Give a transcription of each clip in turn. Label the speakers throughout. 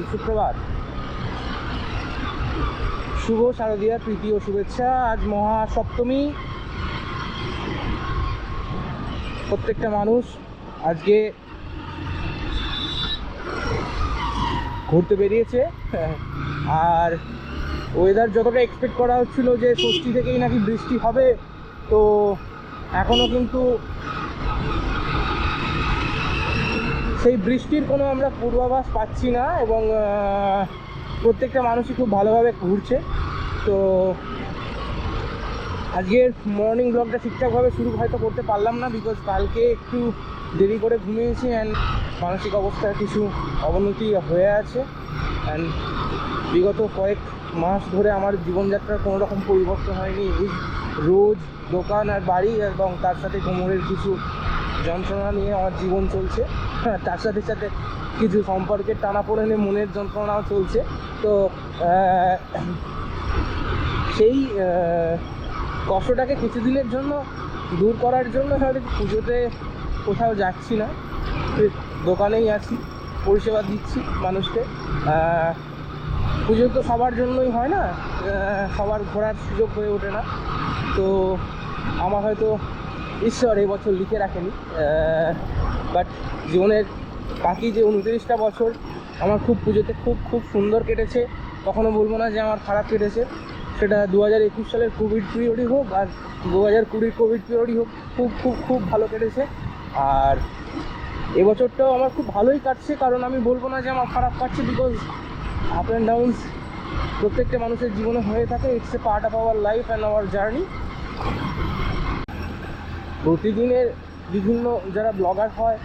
Speaker 1: সুপ্রভাত, শুভ শারদীয়ার প্রীতি ও শুভেচ্ছা। আজ মহাসপ্তমী। প্রত্যেকটা মানুষ আজকে ঘুরতে বেরিয়েছে। আর ওয়েদার যতটা এক্সপেক্ট করা হচ্ছিল যে ষষ্ঠী থেকেই নাকি বৃষ্টি হবে, তো এখনও কিন্তু সেই বৃষ্টির কোনো আমরা পূর্বাভাস পাচ্ছি না, এবং প্রত্যেকটা মানুষই খুব ভালোভাবে ঘুরছে। তো আজকের মর্নিং ব্লগটা ঠিকঠাকভাবে শুরু হয়তো করতে পারলাম না, বিকজ কালকে একটু দেরি করে ঘুমিয়েছি অ্যান্ড মানসিক অবস্থার কিছু অবনতি হয়ে আছে। অ্যান্ড বিগত কয়েক মাস ধরে আমার জীবনযাত্রার কোনো রকম পরিবর্তন হয়নি। এই রোজ দোকান আর বাড়ি এবং তার সাথে কোমরের কিছু যন্ত্রণা নিয়ে আমার জীবন চলছে। তার সাথে সাথে কিছু সম্পর্কের টানাপোড়েনে মনের যন্ত্রণাও চলছে। তো সেই কষ্টটাকে কিছুদিনের জন্য দূর করার জন্য হয়তো পুজোতে কোথাও যাচ্ছি না, দোকানেই আছি, পরিষেবা দিচ্ছি মানুষকে। পুজো তো সবার জন্যই হয় না, সবার ঘোরার সুযোগ হয়ে ওঠে না। তো আমার হয়তো ঈশ্বর এবছর লিখে রাখেনি, বাট জীবনের বাকি যে 29টা বছর আমার পুজোতে খুব সুন্দর কেটেছে। কখনো বলবো না যে আমার খারাপ কেটেছে। সেটা 2021 সালের কোভিড পিরিয়ডই হোক আর 2020 কোভিড পিরিয়ডই হোক, খুব ভালো কেটেছে। আর এবছরটাও আমার খুব ভালোই কাটছে, কারণ আমি বলবো না যে আমার খারাপ কাটছে, বিকজ আপ অ্যান্ড ডাউনস প্রত্যেকটা মানুষের জীবনে হয়ে থাকে। It's a part of our life and our journey. প্রতিদিনের বিভিন্ন যারা ব্লগার হয়,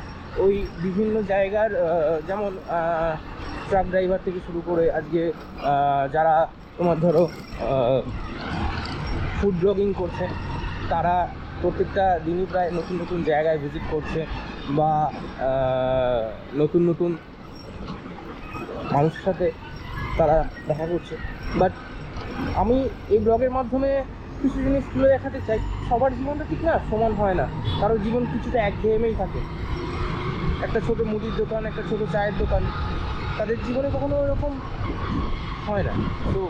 Speaker 1: ওই বিভিন্ন জায়গার যেমন ট্রাক ড্রাইভার থেকে শুরু করে আজকে যারা তোমার ধরো ফুড ব্লগিং করছে, তারা প্রত্যেকটা দিনই প্রায় নতুন জায়গায় ভিজিট করছে বা নতুন মানুষের সাথে তারা দেখা করছে। বাট আমি এই ব্লগের মাধ্যমে কিছু জিনিস তুলে দেখাতে চাই। সবার জীবনটা ঠিক না সমান হয় না, কারোর জীবন কিছুটা একঘেয়েমেই থাকে। একটা ছোটো মুদির দোকান, একটা ছোটো চায়ের দোকান, তাদের জীবনে কখনো ওরকম হয় না। তো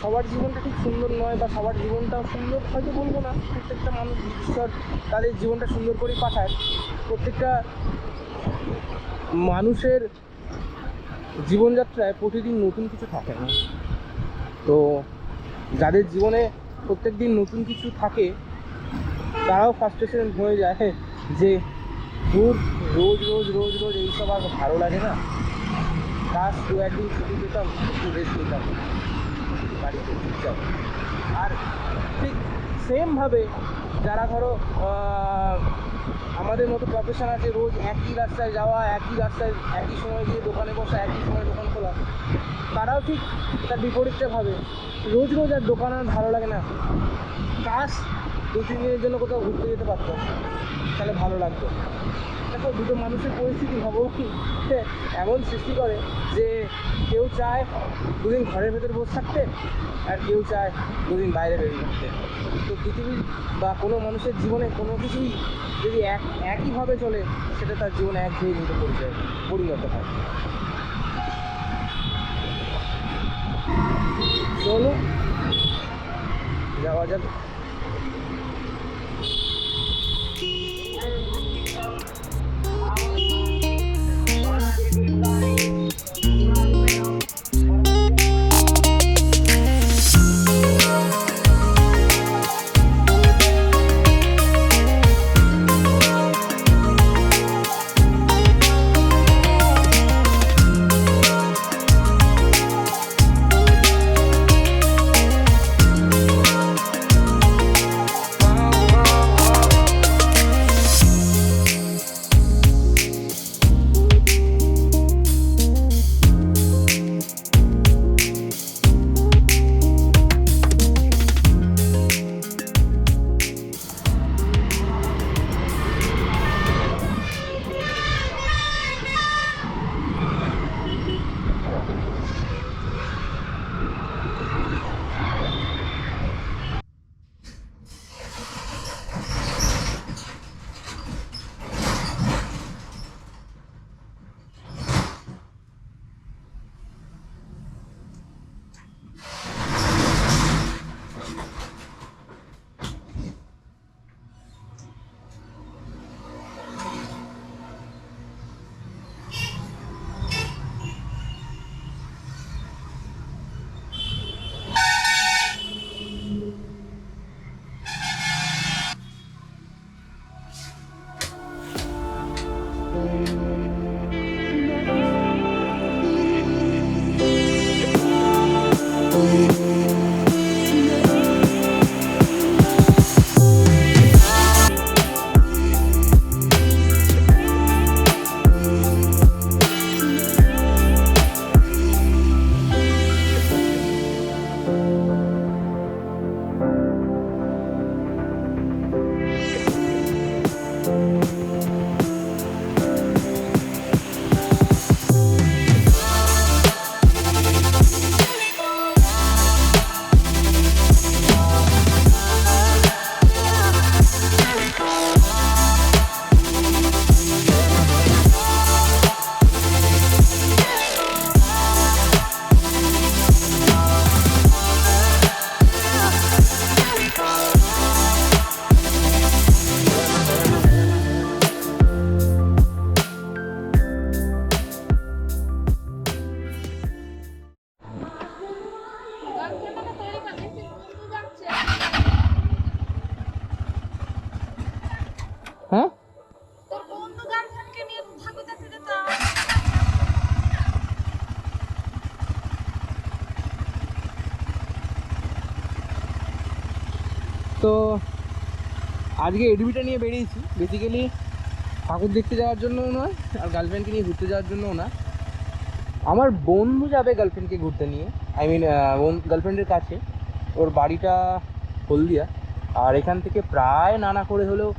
Speaker 1: সবার জীবনটা ঠিক সুন্দর নয়, বা সবার জীবনটাও সুন্দর হয়তো বলবো না। প্রত্যেকটা মানুষ ঈশ্বর তাদের জীবনটা সুন্দর করেই পাঠায়। প্রত্যেকটা মানুষের জীবনযাত্রায় প্রতিদিন নতুন কিছু থাকে না। তো যাদের জীবনে প্রত্যেক দিন নতুন কিছু থাকে, তারাও ফার্স্ট্রেশন হয়ে যায় যে রোজ এইসব আর ভালো লাগে না। কাজ 2-1 দিন ছুটি পেতাম, একটু রেস্ট নিতাম বাড়িতে চুপচাপ। আর ঠিক সেমভাবে যারা ধরো আমাদের মতো প্রফেশন আছে, রোজ একই রাস্তায় যাওয়া, একই রাস্তায় একই সময় গিয়ে দোকানে বসা, একই সময় দোকান খোলা, তারাও ঠিক তার বিপরীতটা ভাবে। রোজ আর দোকান আর ভালো লাগে না, কাজ 2-3 দিনের জন্য কোথাও ঘুরতে যেতে পারতো, তাহলে ভালো লাগতো। দেখো, দুটো মানুষের পরিস্থিতি ভগবান এমন সৃষ্টি করে যে কেউ চায় 2 দিন ঘরের ভেতরে বসে থাকতে, আর কেউ চায় 2 দিন বাইরে বেরিয়ে থাকতে। তো পৃথিবীর বা কোনো মানুষের জীবনে কোনো কিছুই যদি একইভাবে চলে, সেটা তার জীবনে একঘেয়েমিতে পরিণত হয়। চলো যাওয়া যাবে। হ্যাঁ
Speaker 2: তোর বন্ধু গার্লফ্রেন্ডকে নিয়ে ঠাকুর দেখতে যেত
Speaker 1: তো আজকে এডিবিটা নিয়ে বেরিয়েছি বেসিক্যালি ঠাকুর দেখতে যাওয়ার জন্যও নয় আর গার্লফ্রেন্ডকে নিয়ে ঘুরতে যাওয়ার জন্যও না। আমার বন্ধু যাবে গার্লফ্রেন্ডকে ঘুরতে নিয়ে, আই মিন গার্লফ্রেন্ডের কাছে। ওর বাড়িটা হলদিয়া, আর এখান থেকে প্রায় নানা করে হলেও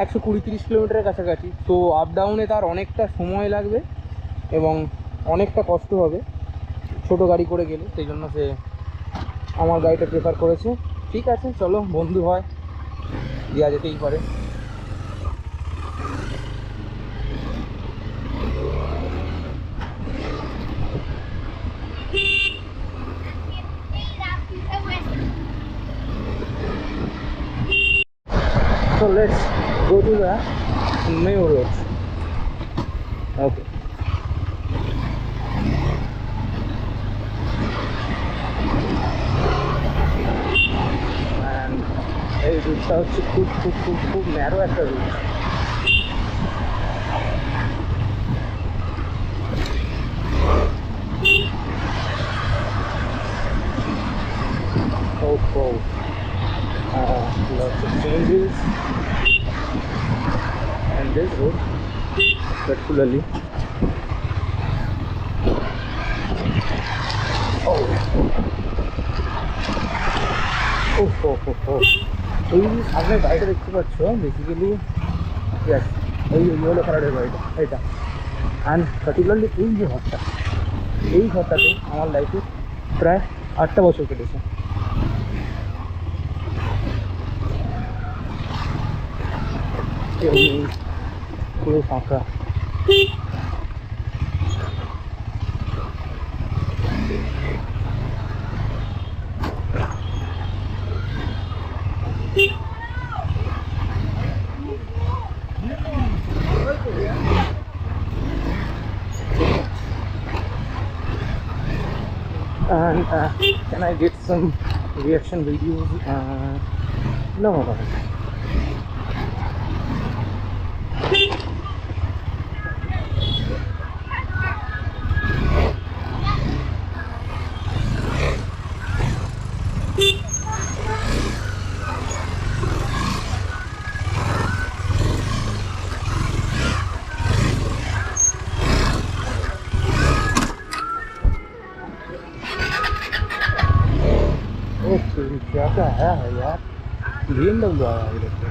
Speaker 1: 120-30 কিলোমিটারের কাছাকাছি। তো আপ ডাউনে তার অনেকটা সময় লাগবে এবং অনেকটা কষ্ট হবে ছোটো গাড়ি করে গেলে, সেই জন্য সে আমার গাড়িটা প্রেফার করেছে। ঠিক আছে চলো, বন্ধু হয়, দেওয়া যেতেই পারে। So let's go to the Mayo Road. Okay. And এই রুটটা হচ্ছে খুব খুব খুব খুব ন্যারো একটা root. Oh, lots of changes and this road particularly. এই সামনে গাড়িটা দেখতে পাচ্ছ বেসিক্যালি এই ইয়েলো কালারের গাড়িটা এটা, অ্যান্ড পার্টিকুলারলি এই যে ঘরটা, এই ঘরটাতে আমার লাইফে প্রায় 8টা বছর কেটেছে। পুরো ফাঁকা। And can I get some reaction videos? No. क्या क्या है यार, BMW आया है इधर पे।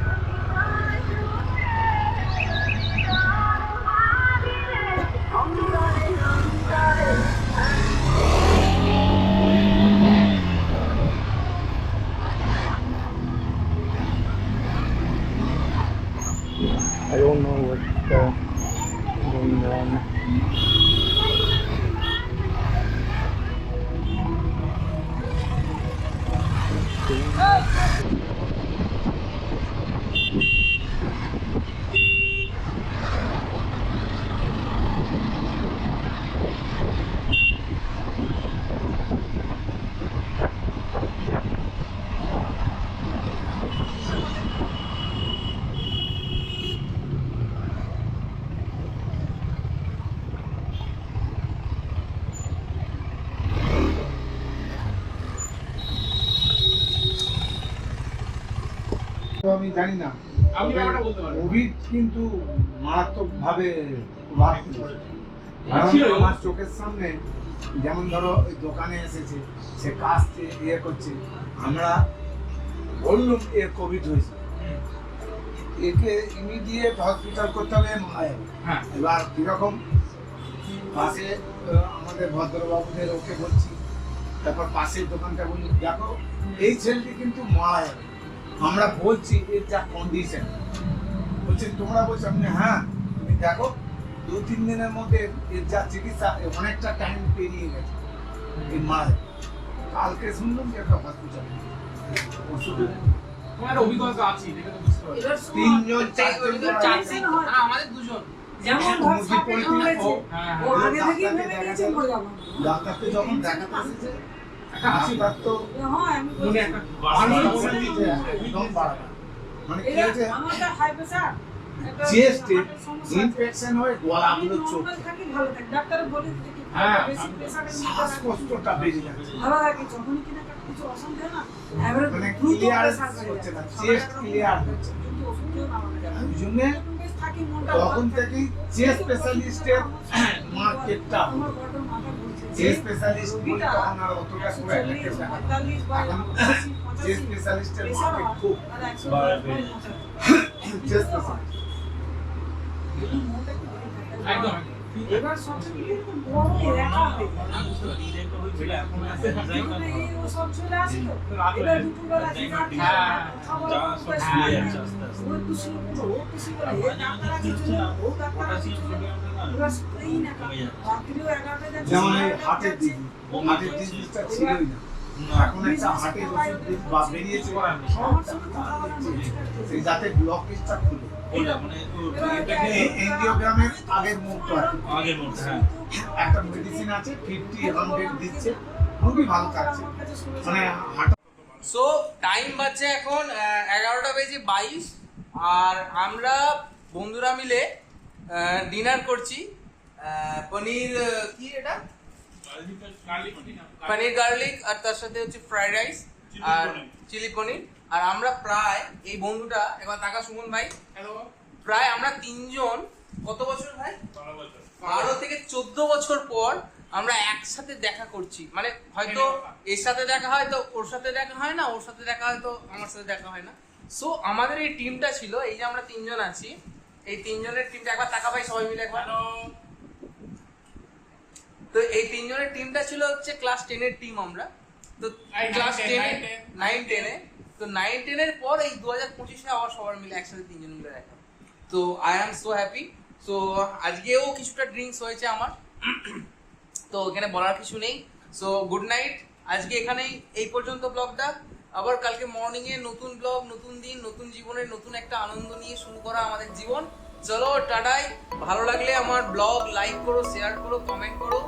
Speaker 1: I don't know what's going on.
Speaker 3: আমি জানি না, আমি ব্যাপারটা বলতে পারি। অভির কিন্তু মারাত্মকভাবে প্রভাব ছিল আমার চোখের সামনে। যেমন ধরো ওই দোকানে এসেছে, সে কাশছে, ইয়ে করছে, আমরা বললুম এর কোভিড হয়েছে, একে ইমিডিয়েট হসপিটাল করতে হবে, মারা যাবে। এবার কিরকম পাশে আমাদের ভদ্রবাবুদের ওকে বলছি, তারপর পাশের দোকানটা বলি দেখো এই ছেলেটি কিন্তু মারা যাবে, আমরা বলছি এর যা কন্ডিশন, বলছেন তোমরা বলছো, আপনি হ্যাঁ তুমি দেখো 2-3 দিনের মধ্যে এর যা চিকিৎসা অনেকটা টাইম পেরিয়ে গেছে, এই মারা যাবে। কালকে শুনলাম যে একটা হসপিটাল ওষুধের
Speaker 4: তোমার অভিজ্ঞতা আছে, দেখে তো বুঝতে পারছি।
Speaker 3: 3জন 4জন
Speaker 4: না আমাদের দুজন
Speaker 2: যেমন হসপিটাল হয়েছে ও আগে থেকে ভেবে নিয়েছে মরে যাবো।
Speaker 3: ডাক্তারকে যখন দেখাতে এসেছে
Speaker 4: একটা আছে
Speaker 3: ডাক্তার তো
Speaker 2: হ্যাঁ আমি
Speaker 4: মনে একটা
Speaker 3: একদম বাড়ানো। মানে কি
Speaker 2: এরা
Speaker 3: হয়েছে
Speaker 2: আমারটা হাই প্রেসার
Speaker 3: চেস্টে ইনফেকশন হয়ে গলাগুলো চোখ
Speaker 2: থাকি ভালো থাকে ডাক্তার বলে দিতে কি
Speaker 3: হ্যাঁ,
Speaker 2: বেশি প্রেসারের
Speaker 3: শ্বাসকষ্টটা বেড়ে যাচ্ছে
Speaker 2: ভালো থাকে যখন কিনা কিছু অসুবিধা হয় না এবারে
Speaker 3: মানে
Speaker 2: দ্রুত
Speaker 3: ক্লিয়ারেন্স
Speaker 2: প্রেসার
Speaker 3: হচ্ছে না চেস্ট ক্লিয়ার হচ্ছে না।
Speaker 2: কিন্তু ওষুধ খেয়েও না আমাকে
Speaker 3: ওই জন্য
Speaker 2: বেশ থাকি মনটা
Speaker 3: তখন থেকেই চেস্ট স্পেশালিস্টের মার্কেটটা
Speaker 2: আমার বড় মাথা ঘুরছে
Speaker 3: চেস্ট স্পেশালিস্ট বলে তখন আর অতটা করে অ্যাট্রাক্টিভ না।
Speaker 2: 45 বা
Speaker 3: এখন
Speaker 2: 85
Speaker 3: চেস্ট স্পেশালিস্টের মার্কেট খুব
Speaker 2: আর 100
Speaker 3: চেস্ট স্পেশালিস্ট
Speaker 4: একদম
Speaker 2: এবার সবচেয়ে কিন্তু বড় এলাকা হয়ে জীবনে এই ও সব চলে আসে তো এবার দুপুরবেলা ডিনার খাবার ওই খুশি ও খুশি করে এই ডাক্তার আছে চলে ও ডাক্তার আছে চলে এবার এই না রাত্রিও 11টা যাচ্ছে
Speaker 3: যেমন এই হার্টের ডিজিজটা ছিলই না এখন একটা হার্টের ওষুধ বা বেরিয়েছে
Speaker 2: আমার সঙ্গে কথা বলা
Speaker 3: সেই যাতে ব্লকেজটা খুলে এনজিওগ্রামের আগের মুহূর্ত আছে একটা মেডিসিন আছে 50-100 দিচ্ছে খুবই ভালো কাটছে মানে হার্ট
Speaker 1: সো টাইম বাজছে এখন 11:22 আর আমরা বন্ধুরা মিলে ডিনার করছি পনির কি এটা পনির গার্লিক আর তার সাথে হচ্ছে ফ্রাইড রাইস আর চিলি পনির আর আমরা প্রায় এই বন্ধুটা এবার টাকা সুমন ভাই প্রায় আমরা তিনজন কত বছর ভাই 12 থেকে 14 বছর পর আমরা একসাথে দেখা করছি মানে হয়তো এর সাথে দেখা হয় তো ওর সাথে দেখা হয় না ওর সাথে দেখা হয় তো আমার সাথে দেখা হয় না সো আমাদের এই টিমটা ছিল এই যে আমরা তিনজন আছি এই তিনজনের টিমটা একবার টাকা পাই সবাই মিলে একবার তো এই তিনজনের টিমটা ছিল হচ্ছে ক্লাস 10 এর টিম আমরা তো ক্লাস 10 9 10 এ তো 9 10 এর পর এই 2025 এ আবার সবার মিলে একসাথে তিনজন মিলে দেখা তো I am so happy so আজকেও কিছুটা ড্রিঙ্কস হয়েছে আমার তো এখানে বলার কিছু নেই সো গুড নাইট আজকে এখানেই এই পর্যন্ত ব্লগটা আবার কালকে মর্নিং এ নতুন ব্লগ নতুন দিন নতুন জীবনের নতুন একটা আনন্দ নিয়ে শুরু করা আমাদের জীবন চলো টাটাই ভালো লাগলে আমার ব্লগ লাইক করো শেয়ার করো কমেন্ট করো